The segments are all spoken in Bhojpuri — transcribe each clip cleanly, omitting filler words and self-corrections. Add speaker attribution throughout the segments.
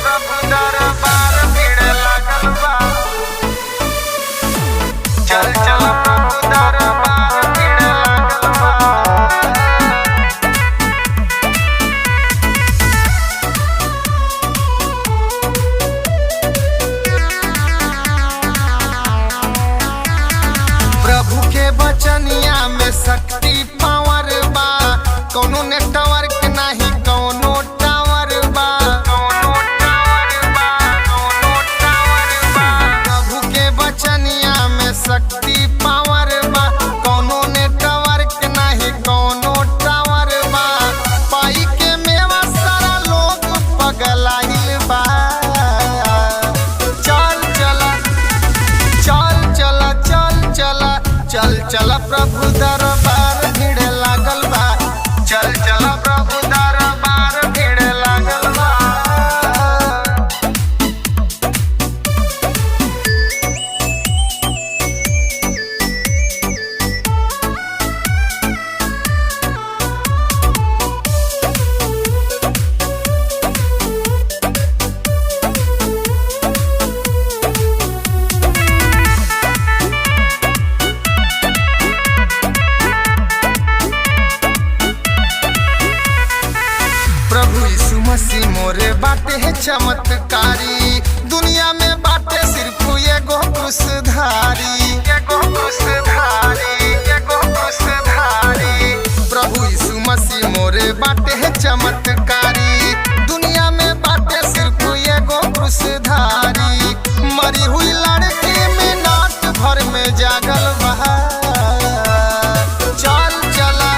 Speaker 1: प्रभु दरबार भीड़ लागल बा। चल चल प्रभु दरबार भीड़ लागल बा। प्रभु के बचनिया में शक्ति पावर बा। कौनो नेटवर्क नहीं कौनो टावर बा। कौनो टावर बा, कौनो टावर बा। प्रभु के बचनिया में शक्ति पावर बा। कौनो नेटवर्क नहीं कौनो टावर बा। पाई के मेवा सारा लोग पगलाइल बा। चल चला चल चला चल चला चल चला प्रभु दरबार भीड़ लागल बा। चल चला प्रभु दरबार भीड़ लागल बा। प्रभु यीशु मसीह मोरे बाटे है चमत्कारी। दुनिया में बाटे सिर्फ एगो क्रूसधारी। एगो क्रूसधारी, एगो क्रूसधारी। प्रभु यीशु मसीह मोरे बाटे है चमत्कारी। दुनिया में बाटे सिर्फ एगो क्रूसधारी। मरी हुई लड़की में नाट भर में जागल बहा। चल चला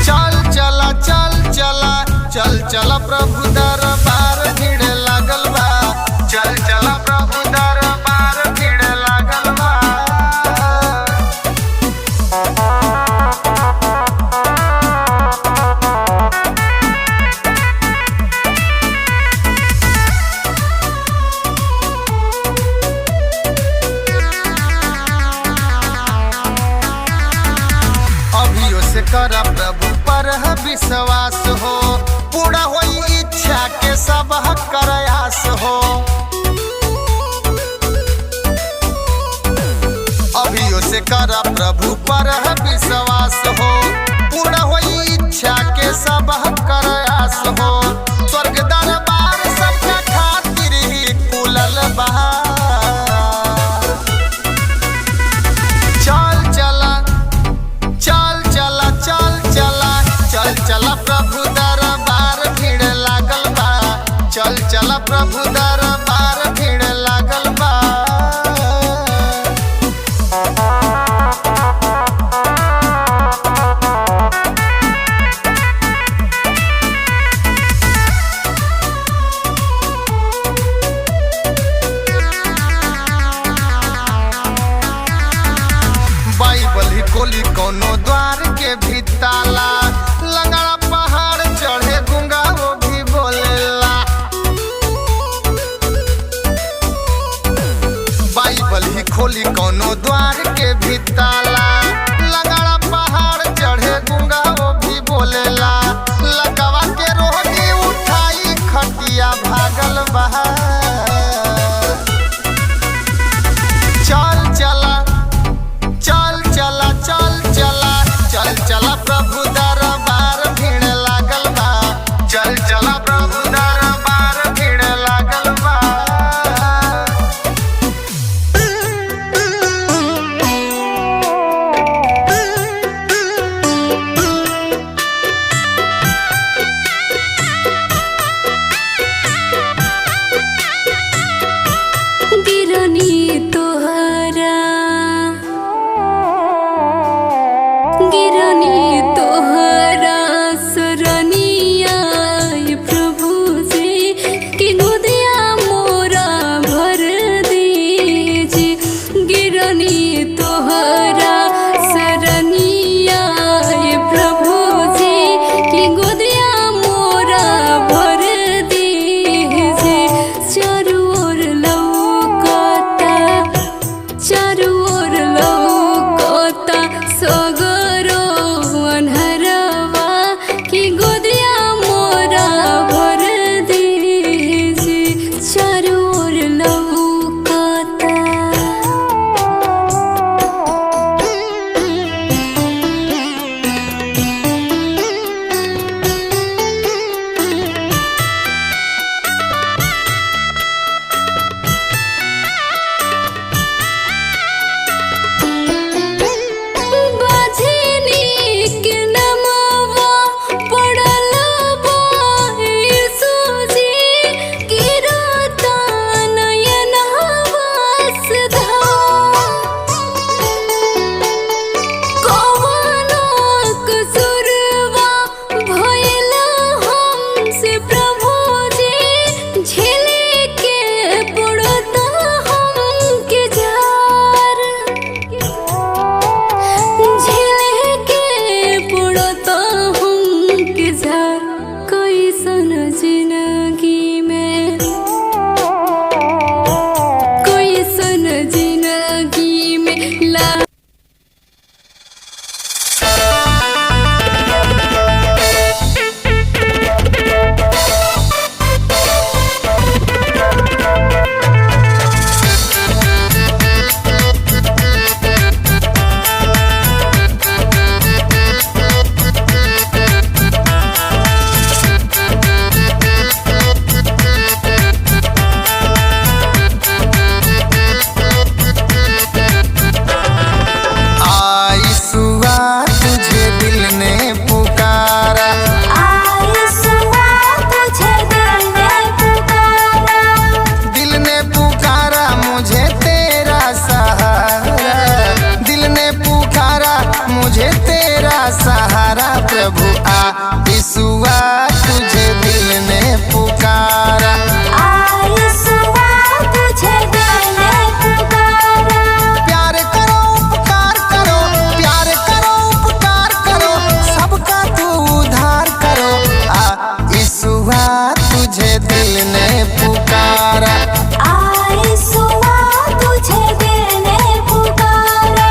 Speaker 1: चल चला चल चला चल चला प्रभु दरबार भीड़ लागल बा। चल चला प्रभु दरबार भीड़ लागल बा। अभियो से करा प्रभु पर विश्वास हो। पूरा होई इच्छा के सब प्रयास हो। अभियो से करा प्रभु पर विश्वास हो। पूरा होई इच्छा के सब प्रयास हो। स्वर्ग दरबार सबका खातिर ही खुलल बा। चल चला चल चला चल चला चल चला प्रभु दरबार भीड़ लागल बा। चल चला प्रभु दरबार भीड़ लागल बा। बाइबल ही खोली कोनो द्वार के भी ताला। लंगड़ा पहाड़ चढ़े गूंगा वो भी बोलेला। आ यीशुआ तुझे दिल ने पुकारा।
Speaker 2: यीशुआ तुझे दिल ने पुकारा।
Speaker 1: प्यार करो उपकार करो, प्यार करो उपकार करो, सबका तू उद्धार करो। आ यीशुआ तुझे दिल ने पुकारा।
Speaker 2: यीशुआ तुझे दिल ने पुकारा।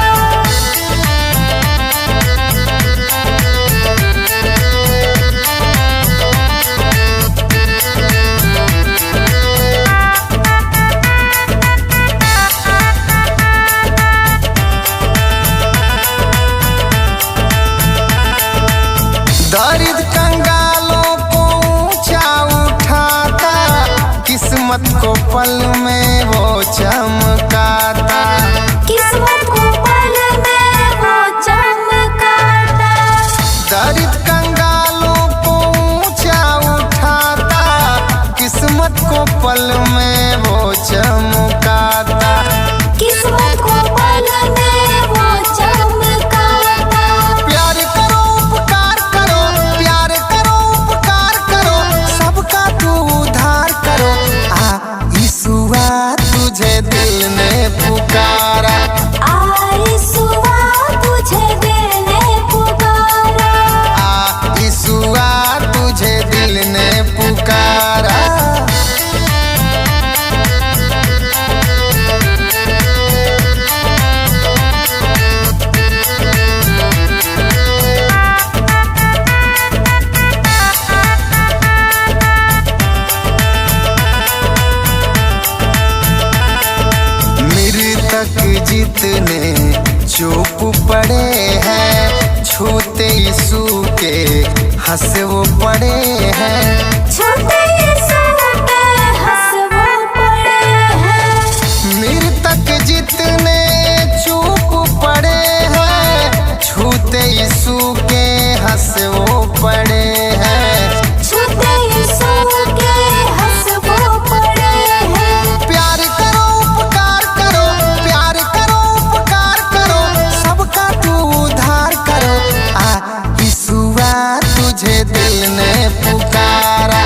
Speaker 1: दरिद्र कंगालों को ऊंचा उठाता, किस्मत को पल में वो चमकाता।
Speaker 2: किस्मत को पल में वो चमकाता।
Speaker 1: दरिद्र कंगालों को ऊंचा उठाता, किस्मत को पल में वो चमकाता।
Speaker 2: किस्मत को पल में वो चमकाता।
Speaker 1: प्यार करो उपकार करो, प्यार करो उपकार करो, सबका तू उद्धार करो। आ यीशुआ तुझे दिल ने पुकारा।
Speaker 2: यीशुआ तुझे दिल ने पुकारा।
Speaker 1: आ यीशुआ तुझे दिल ने पुकारा। मृतक जितने चुप पड़े हैं, छूते यीशु के हंस वो पड़े हैं।
Speaker 2: छूते यीशु के हंस वो पड़े हैं।
Speaker 1: मृतक जितने चुप पड़े हैं, छूते यीशु के हंस वो पड़े हैं।
Speaker 2: छूते यीशु के हंस वो पड़े हैं।
Speaker 1: प्यार करो उपकार करो, प्यार करो उपकार करो, सबका तू उद्धार करो। आ यीशुआ तुझे दिल ने पुकारा।